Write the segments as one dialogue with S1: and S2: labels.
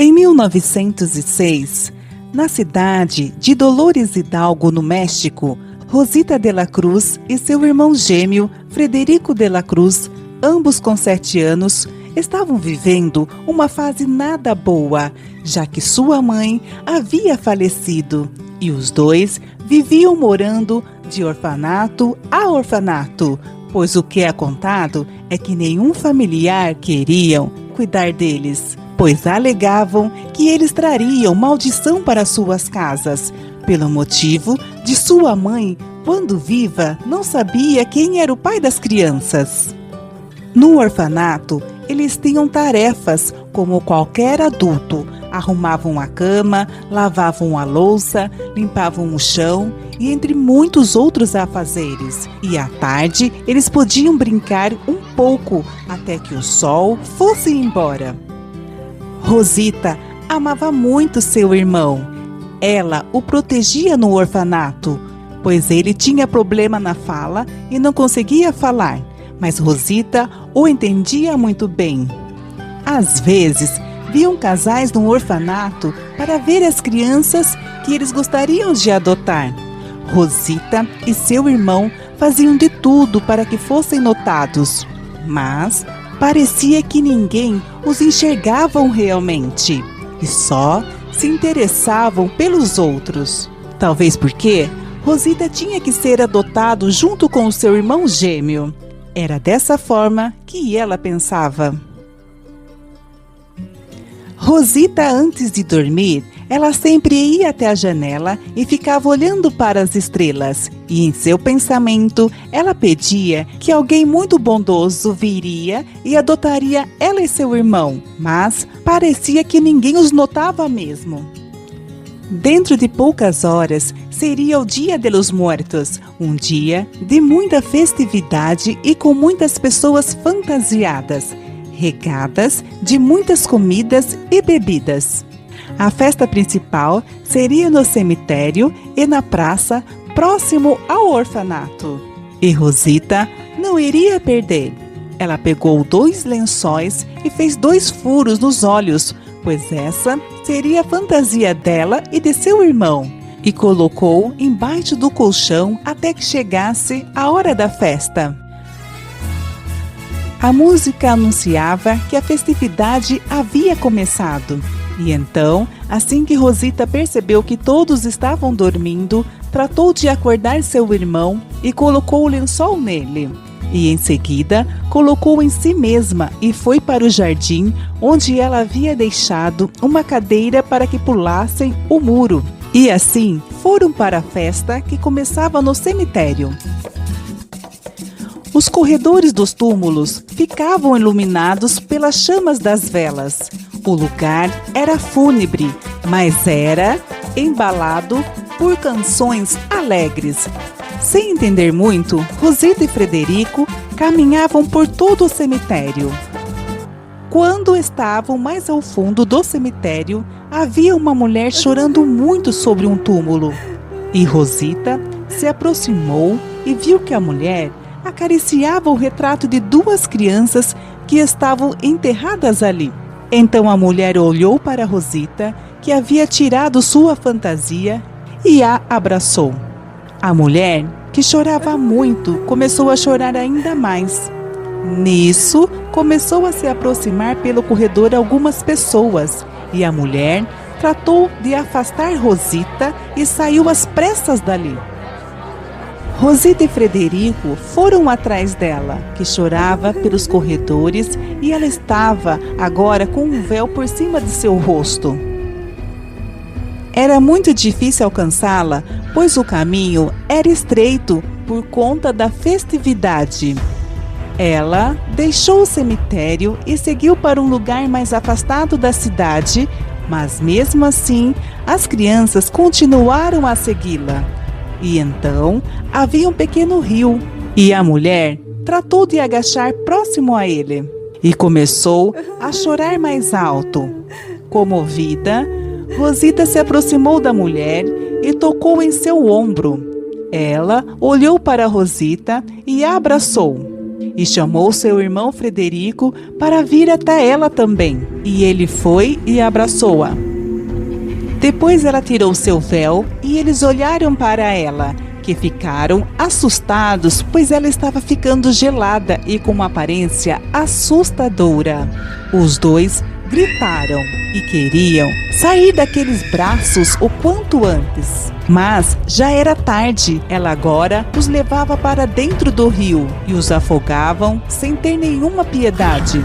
S1: Em 1906, na cidade de Dolores Hidalgo, no México, Rosita de la Cruz e seu irmão gêmeo, Frederico de la Cruz, ambos com 7 anos, estavam vivendo uma fase nada boa, já que sua mãe havia falecido e os dois viviam morando de orfanato a orfanato, pois o que é contado é que nenhum familiar queriam cuidar deles, pois alegavam que eles trariam maldição para suas casas, pelo motivo de sua mãe, quando viva, não sabia quem era o pai das crianças. No orfanato, eles tinham tarefas como qualquer adulto. Arrumavam a cama, lavavam a louça, limpavam o chão e entre muitos outros afazeres. E à tarde, eles podiam brincar um pouco até que o sol fosse embora. Rosita amava muito seu irmão. Ela o protegia no orfanato, pois ele tinha problema na fala e não conseguia falar, mas Rosita o entendia muito bem. Às vezes, viam casais no orfanato para ver as crianças que eles gostariam de adotar. Rosita e seu irmão faziam de tudo para que fossem notados, mas parecia que ninguém os enxergava realmente e só se interessavam pelos outros. Talvez porque Rosita tinha que ser adotado junto com o seu irmão gêmeo. Era dessa forma que ela pensava. Rosita, antes de dormir, ela sempre ia até a janela e ficava olhando para as estrelas. E em seu pensamento, ela pedia que alguém muito bondoso viria e adotaria ela e seu irmão. Mas parecia que ninguém os notava mesmo. Dentro de poucas horas, seria o Dia de los Muertos, um dia de muita festividade e com muitas pessoas fantasiadas, regadas de muitas comidas e bebidas. A festa principal seria no cemitério e na praça, próximo ao orfanato. E Rosita não iria perder. Ela pegou 2 lençóis e fez 2 furos nos olhos, pois essa seria a fantasia dela e de seu irmão, e colocou embaixo do colchão até que chegasse a hora da festa. A música anunciava que a festividade havia começado. E então, assim que Rosita percebeu que todos estavam dormindo, tratou de acordar seu irmão e colocou o lençol nele. E em seguida, colocou em si mesma e foi para o jardim, onde ela havia deixado uma cadeira para que pulassem o muro. E assim, foram para a festa que começava no cemitério. Os corredores dos túmulos ficavam iluminados pelas chamas das velas. O lugar era fúnebre, mas era embalado por canções alegres. Sem entender muito, Rosita e Frederico caminhavam por todo o cemitério. Quando estavam mais ao fundo do cemitério, havia uma mulher chorando muito sobre um túmulo. E Rosita se aproximou e viu que a mulher acariciava o retrato de 2 crianças que estavam enterradas ali. Então a mulher olhou para Rosita, que havia tirado sua fantasia, e a abraçou. A mulher, que chorava muito, começou a chorar ainda mais. Nisso, começou a se aproximar pelo corredor algumas pessoas, e a mulher tratou de afastar Rosita e saiu às pressas dali. Rosita e Frederico foram atrás dela, que chorava pelos corredores, e ela estava agora com um véu por cima de seu rosto. Era muito difícil alcançá-la, pois o caminho era estreito por conta da festividade. Ela deixou o cemitério e seguiu para um lugar mais afastado da cidade, mas mesmo assim, as crianças continuaram a segui-la. E então, havia um pequeno rio, e a mulher tratou de agachar próximo a ele, e começou a chorar mais alto. Comovida, Rosita se aproximou da mulher e tocou em seu ombro. Ela olhou para Rosita e a abraçou. e chamou seu irmão Frederico para vir até ela também. E ele foi e abraçou-a. Depois ela tirou seu véu e eles olharam para ela, que ficaram assustados, pois ela estava ficando gelada e com uma aparência assustadora. Os dois gritaram e queriam sair daqueles braços o quanto antes. Mas já era tarde, ela agora os levava para dentro do rio e os afogavam sem ter nenhuma piedade.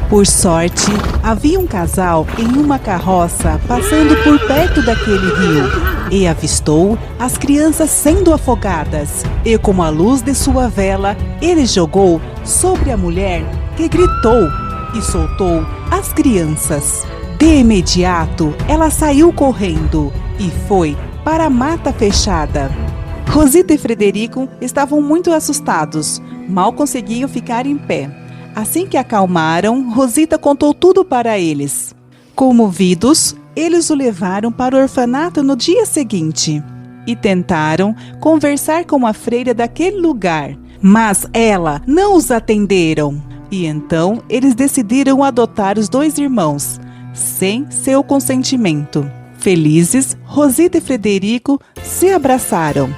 S1: Por sorte, havia um casal em uma carroça passando por perto daquele rio e avistou as crianças sendo afogadas. E com a luz de sua vela, ele jogou sobre a mulher, que gritou e soltou as crianças. De imediato, ela saiu correndo e foi para a mata fechada. Rosita e Frederico estavam muito assustados, mal conseguiam ficar em pé. Assim que acalmaram, Rosita contou tudo para eles. Comovidos, eles o levaram para o orfanato no dia seguinte e tentaram conversar com a freira daquele lugar, mas ela não os atenderam. E então eles decidiram adotar os dois irmãos, sem seu consentimento. Felizes, Rosita e Frederico se abraçaram.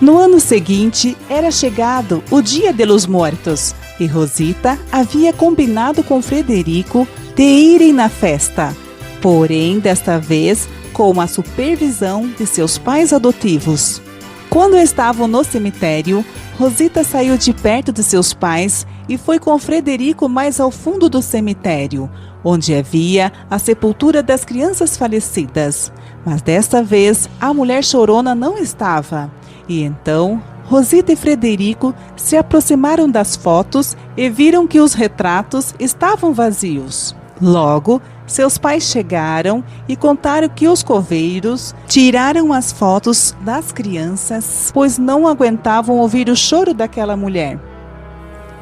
S1: No ano seguinte, era chegado o Dia de los Muertos e Rosita havia combinado com Frederico de irem na festa, porém, desta vez, com a supervisão de seus pais adotivos. Quando estavam no cemitério, Rosita saiu de perto de seus pais e foi com Frederico mais ao fundo do cemitério, onde havia a sepultura das crianças falecidas. Mas desta vez, a mulher chorona não estava. E então, Rosita e Frederico se aproximaram das fotos e viram que os retratos estavam vazios. Logo, seus pais chegaram e contaram que os coveiros tiraram as fotos das crianças, pois não aguentavam ouvir o choro daquela mulher.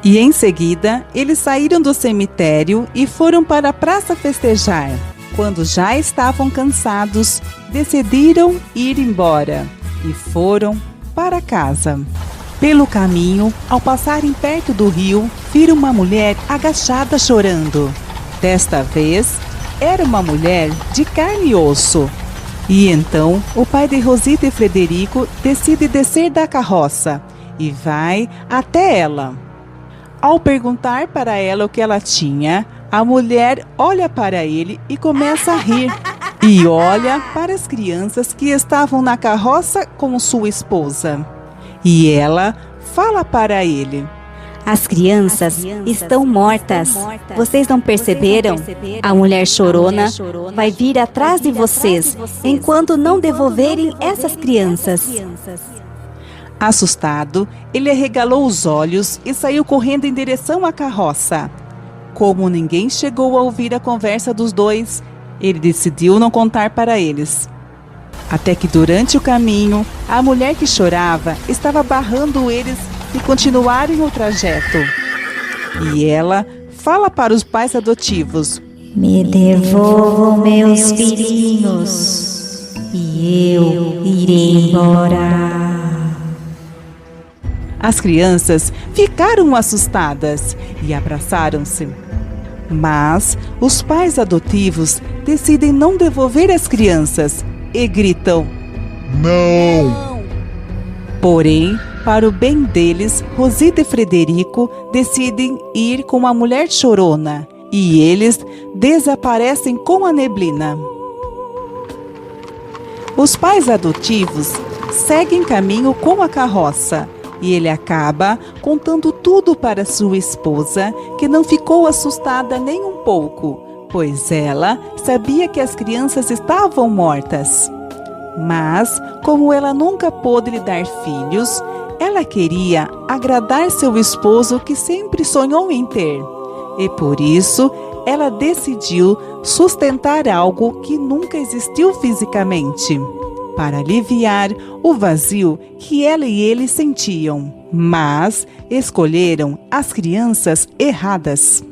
S1: E em seguida, eles saíram do cemitério e foram para a praça festejar. Quando já estavam cansados, decidiram ir embora e foram para casa. Pelo caminho, ao passarem perto do rio, viram uma mulher agachada chorando. Desta vez, era uma mulher de carne e osso. E então, o pai de Rosita e Frederico decide descer da carroça e vai até ela. Ao perguntar para ela o que ela tinha, a mulher olha para ele e começa a rir. E olha para as crianças que estavam na carroça com sua esposa. E ela fala para ele:
S2: As crianças estão mortas. Vocês não perceberam? A mulher chorona vai vir atrás de vocês enquanto não devolverem essas crianças.
S1: Assustado, ele arregalou os olhos e saiu correndo em direção à carroça. Como ninguém chegou a ouvir a conversa dos dois, ele decidiu não contar para eles. Até que durante o caminho, a mulher que chorava estava barrando eles de continuarem o trajeto. E ela fala para os pais adotivos:
S2: Me devolvam meus filhinhos e eu irei embora.
S1: As crianças ficaram assustadas e abraçaram-se. Mas os pais adotivos decidem não devolver as crianças e gritam:
S3: Não!
S1: Porém, para o bem deles, Rosita e Frederico decidem ir com a mulher chorona e eles desaparecem com a neblina. Os pais adotivos seguem caminho com a carroça e ele acaba contando tudo para sua esposa, que não ficou assustada nem um pouco, pois ela sabia que as crianças estavam mortas. Mas, como ela nunca pôde lhe dar filhos, ela queria agradar seu esposo que sempre sonhou em ter. E por isso, ela decidiu sustentar algo que nunca existiu fisicamente, para aliviar o vazio que ela e ele sentiam. Mas escolheram as crianças erradas.